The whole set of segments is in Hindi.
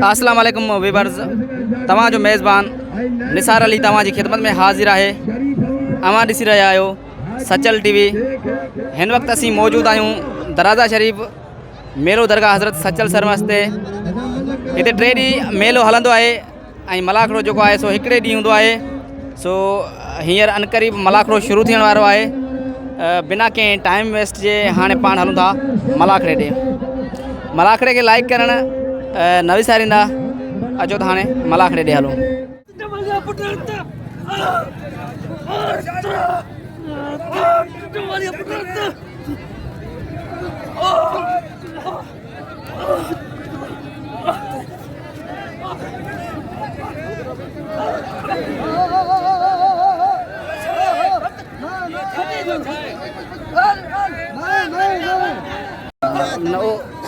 अस्सलाम वालेकुम वीवर्स, तव्हां जो मेज़बान निसार अली तव्हां जी ख़िदमत में हाज़िर है। अवां ॾिसी रहिया आहियो सचल टीवी। हिन वक़्तु असीं मौजूदु आहियूं दराजा शरीफ़ मेलो दरगाह हज़रत सचल सरमस ते। हिते 3 ॾींहं मेलो हलंदो आहे ऐं मलाखड़ो जेको आहे सो हिकिड़े ॾींहुं हूंदो आहे। सो हींअर अनक़रीब मलाखड़ो शुरू थियण वारो आहे। बिना कंहिं टाइम वेस्ट जे हाणे पाण हलूं था मलाखड़े ॾे। मलाखड़े खे लाइक करणु न विसारींदा। अचो त हाणे मलाखड़े ॾे हलूं।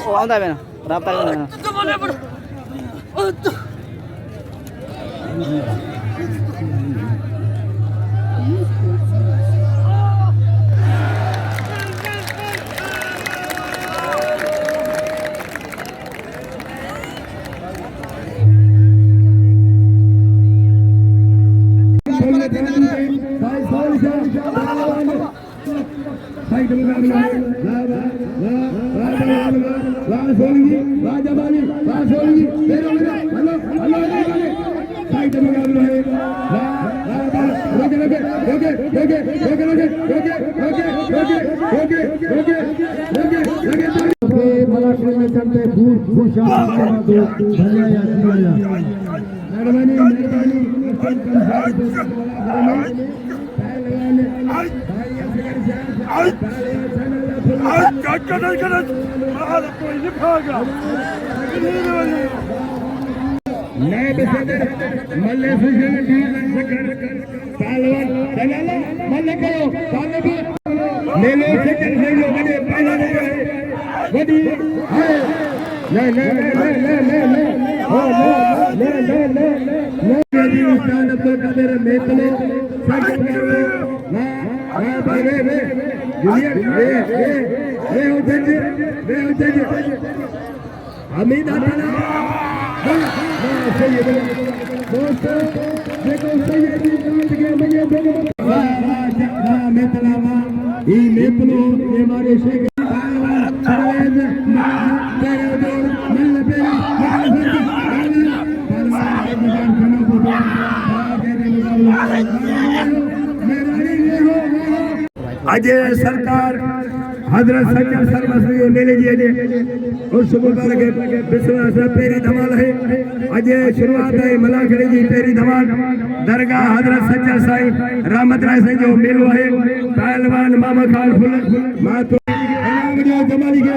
वो आंदा है ना राब्ता करना आज सरकार हजरत सचल सरमस मेले जी उस मुबारक विश्वास पेरी धमाल है। आज शुरुआत है मलाखड़े जी पेरी धमाल दरगाह हजरत सचल साईं रहमत राय साईं जो मेलो है। पहलवान मामा खाल फुल मातो जमाली के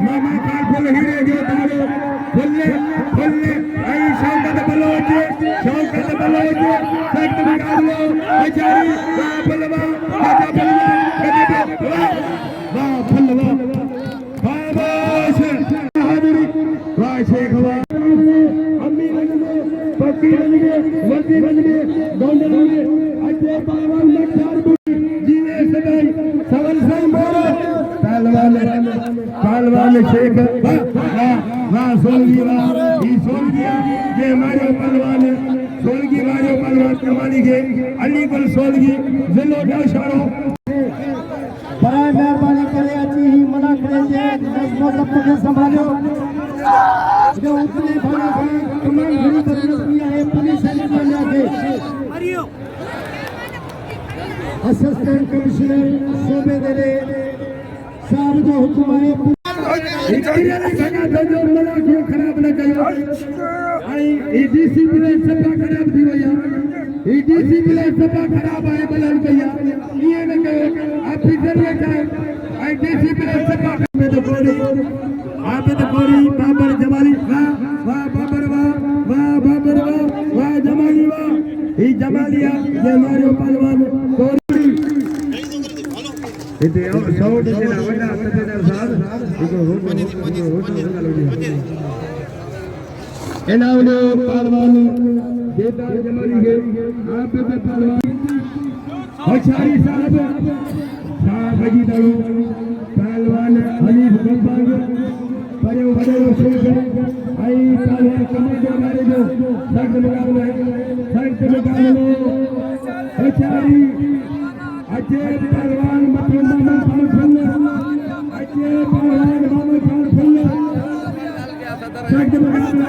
मामा खाल फुल हीरे जो तारो फुल्ले फुल्ले आई शौकत बलोच सख्त मुकाबलो बेचारी फुलवा राजा फुलवा शेख ये हमारे पहलवान सोलगी वाले पहलवान कमाली के अली पर सोलगी जिलो डाशारो बड़ा मेहरबानी करे अच्छी ही मना करे सब के संभालो जो उतने भाई तमाम घड़ी बदलियां है पुलिस ने के असिस्टेंट कमिश्नर सूबेदार साहब जो हुक्म है खराब न कयो डीसीपी ने सभा खराब थी वया डीसीपी ने सभा खराब है बलन कया ये न कयो ऑफिसर ने कहा डीसीपी ने सभा में तो कोरी बाबर जमाली वाह बाबर वाह बाबर वाह जमाली वाह ये जमालिया ये हमारे पहलवान कोरी इते 100 जेड़ा वडा सतेदार साहब इको होटल एनावलो पहलवान देता जमाली के आप पे पहलवान हजारी साहब बजी दारू पहलवान हनीफ बंबाग बड़े बड़े शुल्क आई पहलवान कमांडो हमारे जो सख्त मुकाबला है हजारी अजय पहलवान मतलबा में फुल अजय पहलवान मामा खान फुल सख्त मुकाबला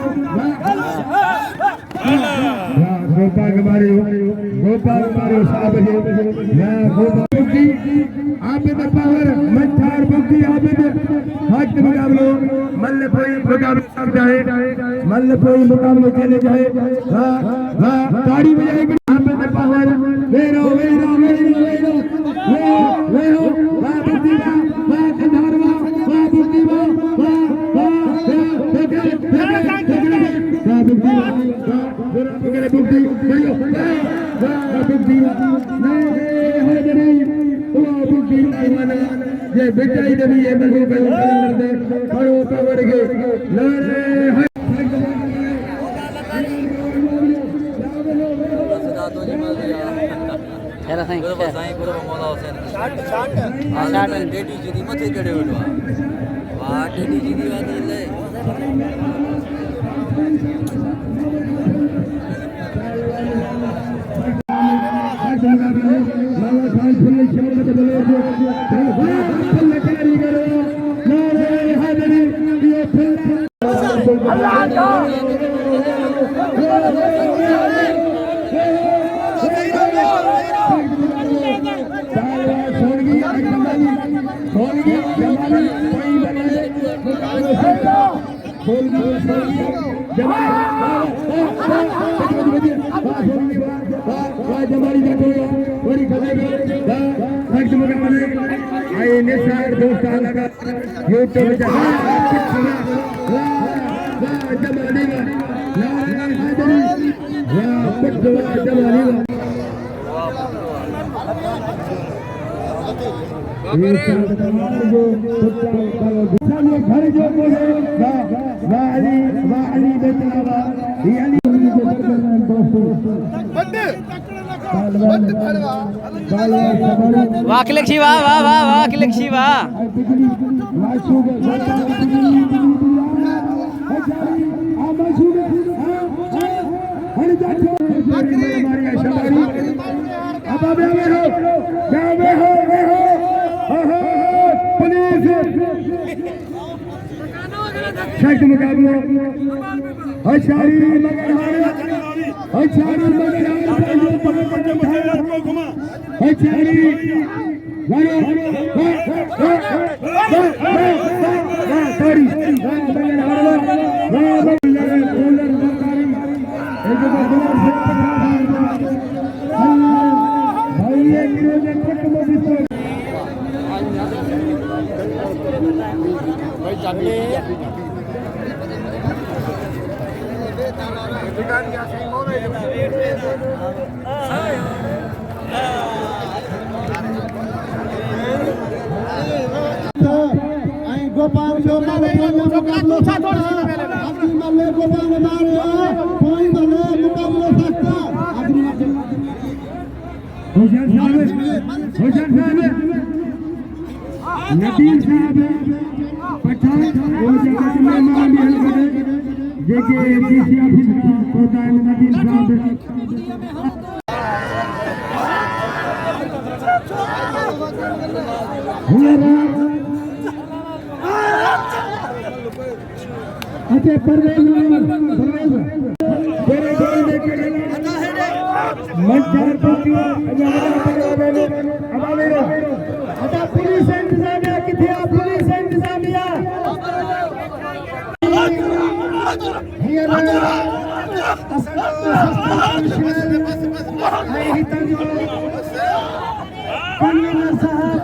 गोपाल कुमारी साहब जी मैं गोपाल जी आबिद पावर मच्छर बुद्धि आबिद हज मुकाबलो मल्लपोई मुकाबले सब जाए मल्लपोई मुकाबले चले जाए हां ताड़ी बजाएगी आबिद पावर वेरो वेरो वेरो वेरो वेरो वाह बुद्धि वाह कंधारवा वाह बुद्धि वाह बुद्धि बढ़ियो बुद्धि बुद्धि ये बेचाई देवी ये बंगो पे दे खड़ो पावर के नारे हेरा साईं बराबर साईं बराबर मौला हुसैन शाट डेडी जी दी मथे चढ़े वेठो आ वाह डेडी जी दी बात ले मामा खान फुल शौकत बोले फुल कारीगर नारे हैदरी ये फुल अल्लाह जमाली बड़ी आई निसार दोस्त लगा यूट्यूब जमाली घर जो वाली बेचना वाह किलक शिवा वाह वाह वाह किलक शिवा सख्त मुकाबला हजारी मगर हजारी मगर हजारी गोपाल जो माले मुकाबला अग्नि माले गोपाल मारे कोई माले मुकाबला सकता अग्नि हुसैन साहब नबील साहब पठान वो जगह में मान भी हल करे जेके एमडीसी ऑफिस का होता है नबील साहब अच्छा परवेज तेरे गोल देखे मच्छर पक्की अब मेरा अच्छा पुलिस इंतजामिया किथे पुलिस इंतजामिया साहब